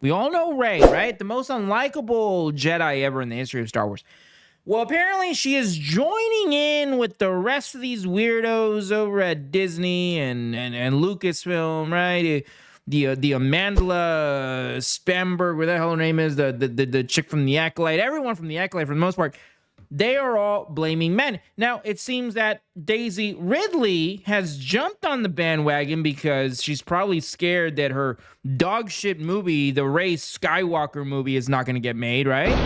We all know Rey, right? The most unlikable Jedi ever in the history of Star Wars. Well, apparently she is joining in with the rest of these weirdos over at Disney and Lucasfilm, right? The Amandla Spamberg, where the hell her name is, the chick from the Acolyte, everyone from the Acolyte for the most part, they are all blaming men. Now, it seems that Daisy Ridley has jumped on the bandwagon because she's probably scared that her dog shit movie, the Rey Skywalker movie, is not going to get made, right?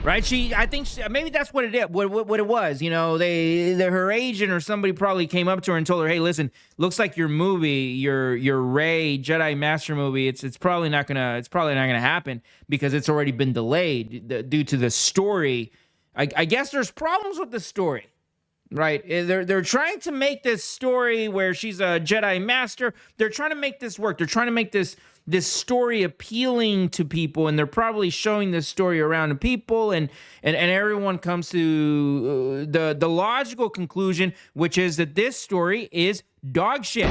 Right? I think maybe that's what it was. You know, her agent or somebody probably came up to her and told her, "Hey, listen, looks like your movie, your Rey Jedi Master movie, it's probably not gonna happen because it's already been delayed due to the story. I guess there's problems with the story." Right? They're trying to make this story where she's a Jedi Master. They're trying to make this work. They're trying to make this story appealing to people, and they're probably showing this story around to people, and everyone comes to the logical conclusion, which is that this story is dog shit.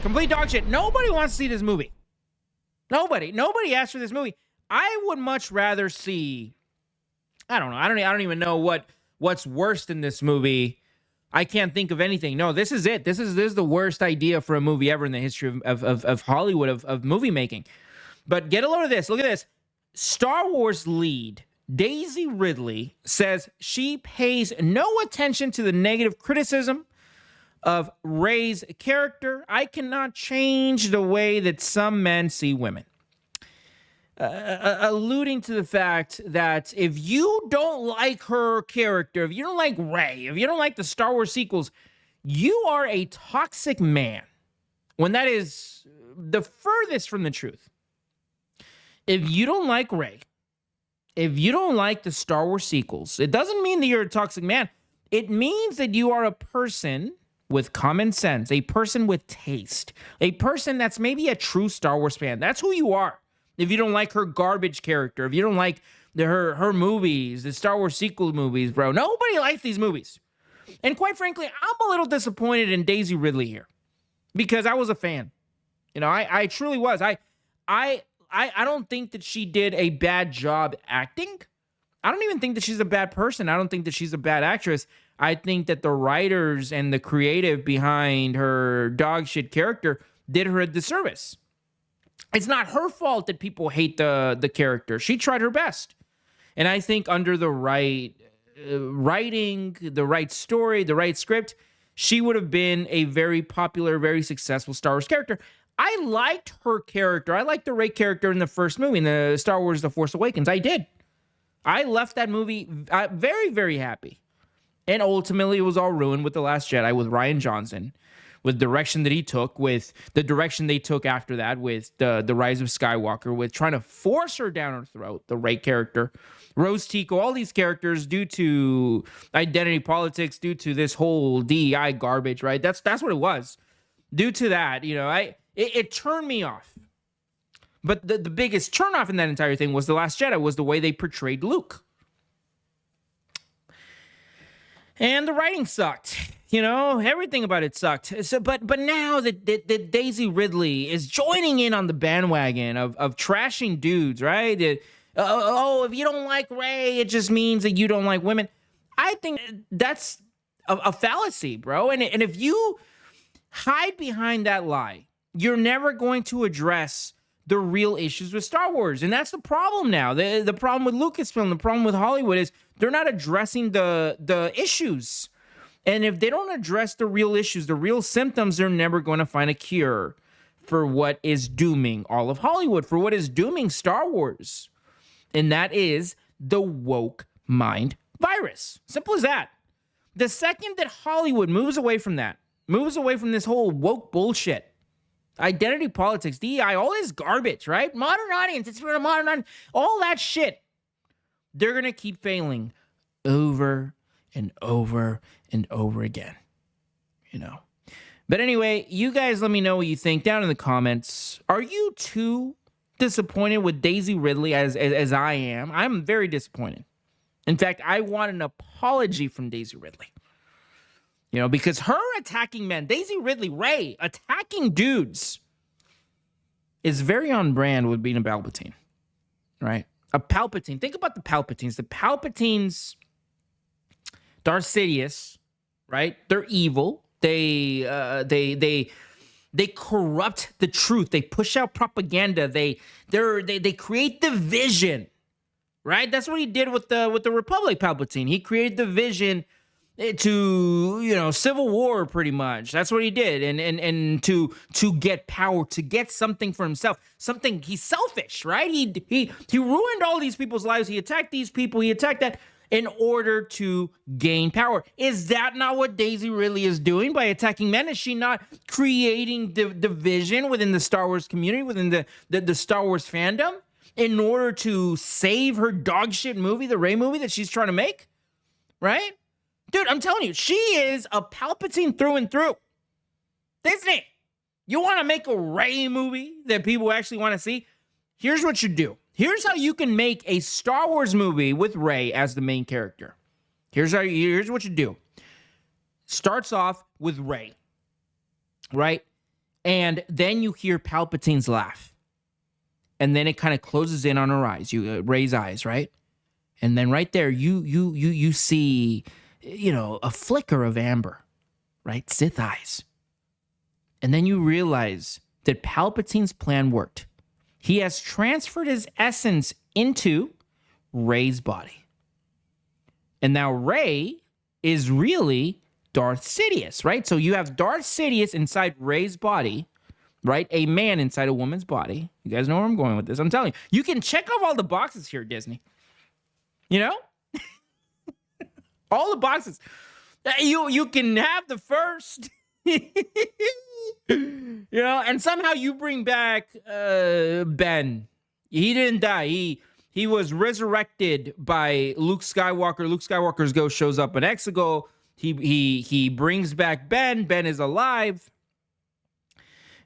Complete dog shit. Nobody wants to see this movie. Nobody asked for this movie. I would much rather see, I don't know. I don't even know what's worse than this movie. I can't think of anything. No, this is it. This is the worst idea for a movie ever in the history of Hollywood, of movie making. But get a load of this. Look at this. Star Wars lead Daisy Ridley says she pays no attention to the negative criticism of Rey's character. I cannot change the way that some men see women. Alluding to the fact that if you don't like her character, if you don't like Rey, if you don't like the Star Wars sequels, you are a toxic man. When that is the furthest from the truth. If you don't like Rey, if you don't like the Star Wars sequels, it doesn't mean that you're a toxic man. It means that you are a person with common sense, a person with taste, a person that's maybe a true Star Wars fan. That's who you are. If you don't like her garbage character, if you don't like her movies, the Star Wars sequel movies, bro, nobody likes these movies. And quite frankly, I'm a little disappointed in Daisy Ridley here because I was a fan. You know, I truly was. I don't think that she did a bad job acting. I don't even think that she's a bad person. I don't think that she's a bad actress. I think that the writers and the creative behind her dog shit character did her a disservice. It's not her fault that people hate the character. She tried her best. And I think under the right writing, the right story, the right script, she would have been a very popular, very successful Star Wars character. I liked her character. I liked the Rey character in the first movie, in the Star Wars The Force Awakens. I did. I left that movie very, very happy. And ultimately, it was all ruined with The Last Jedi, with Rian Johnson, with the direction that he took, with the direction they took after that, with the Rise of Skywalker, with trying to force her down her throat, the Rey character, Rose Tico, all these characters, due to identity politics, due to this whole DEI garbage, right? That's what it was. Due to that, you know, it turned me off. But the biggest turnoff in that entire thing was The Last Jedi, was the way they portrayed Luke. And the writing sucked. You know, everything about it sucked. So, but now that Daisy Ridley is joining in on the bandwagon of trashing dudes, right? If you don't like Rey, it just means that you don't like women. I think that's a fallacy, bro. And if you hide behind that lie, you're never going to address the real issues with Star Wars. And that's the problem now. The problem with Lucasfilm, the problem with Hollywood is they're not addressing the issues. And if they don't address the real issues, the real symptoms, they're never going to find a cure for what is dooming all of Hollywood, for what is dooming Star Wars. And that is the woke mind virus. Simple as that. The second that Hollywood moves away from that, moves away from this whole woke bullshit, identity politics, DEI, all this garbage, right? Modern audience, it's for a modern audience, all that shit, they're going to keep failing over and over and over again, you know. But anyway, you guys let me know what you think down in the comments. Are you too disappointed with Daisy Ridley as I am? I'm very disappointed. In fact, I want an apology from Daisy Ridley. You know, because her attacking men, Daisy Ridley, Rey, attacking dudes, is very on brand with being a Palpatine, right? A Palpatine. Think about the Palpatines. The Palpatines, Darth Sidious, right? They're evil. They corrupt the truth. They push out propaganda. They create division, right? That's what he did with the Republic Palpatine. He created division to civil war, pretty much. That's what he did, and to get power, to get something for himself. Something, he's selfish, right? He ruined all these people's lives. He attacked these people. He attacked that in order to gain power. Is that not what Daisy Ridley is doing by attacking men? Is she not creating division within the Star Wars community, within the Star Wars fandom, in order to save her dogshit movie, the Rey movie that she's trying to make? Right? Dude, I'm telling you, she is a Palpatine through and through. Disney, you want to make a Rey movie that people actually want to see? Here's what you do. Here's how you can make a Star Wars movie with Rey as the main character. Here's what you do. Starts off with Rey, right? And then you hear Palpatine's laugh. And then it kind of closes in on her eyes, Rey's eyes, right? And then right there, you see, a flicker of amber, right? Sith eyes. And then you realize that Palpatine's plan worked. He has transferred his essence into Rey's body. And now Rey is really Darth Sidious, right? So you have Darth Sidious inside Rey's body, right? A man inside a woman's body. You guys know where I'm going with this. I'm telling you, you can check off all the boxes here, Disney. All the boxes. You can have the first. And somehow you bring back Ben. He didn't die. He was resurrected by Luke Skywalker. Luke Skywalker's ghost shows up an Exegol. He brings back Ben. Ben is alive.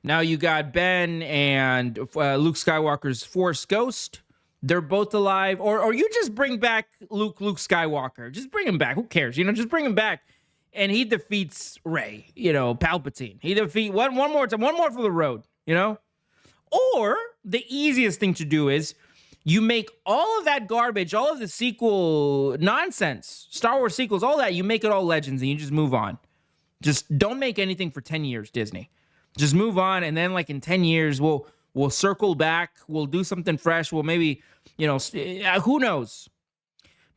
Now you got Ben and Luke Skywalker's Force ghost. They're both alive. Or you just bring back Luke Skywalker. Just bring him back. Who cares? Just bring him back. And he defeats Rey, Palpatine. He defeats one more time, one more for the road, Or the easiest thing to do is you make all of that garbage, all of the sequel nonsense, Star Wars sequels, all that, you make it all legends and you just move on. Just don't make anything for 10 years, Disney. Just move on, and then like in 10 years, we'll circle back. We'll do something fresh. We'll maybe, who knows?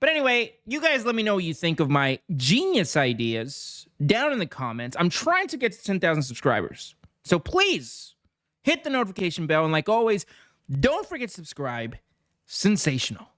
But anyway, you guys let me know what you think of my genius ideas down in the comments. I'm trying to get to 10,000 subscribers. So please hit the notification bell. And like always, don't forget to subscribe. Sensational.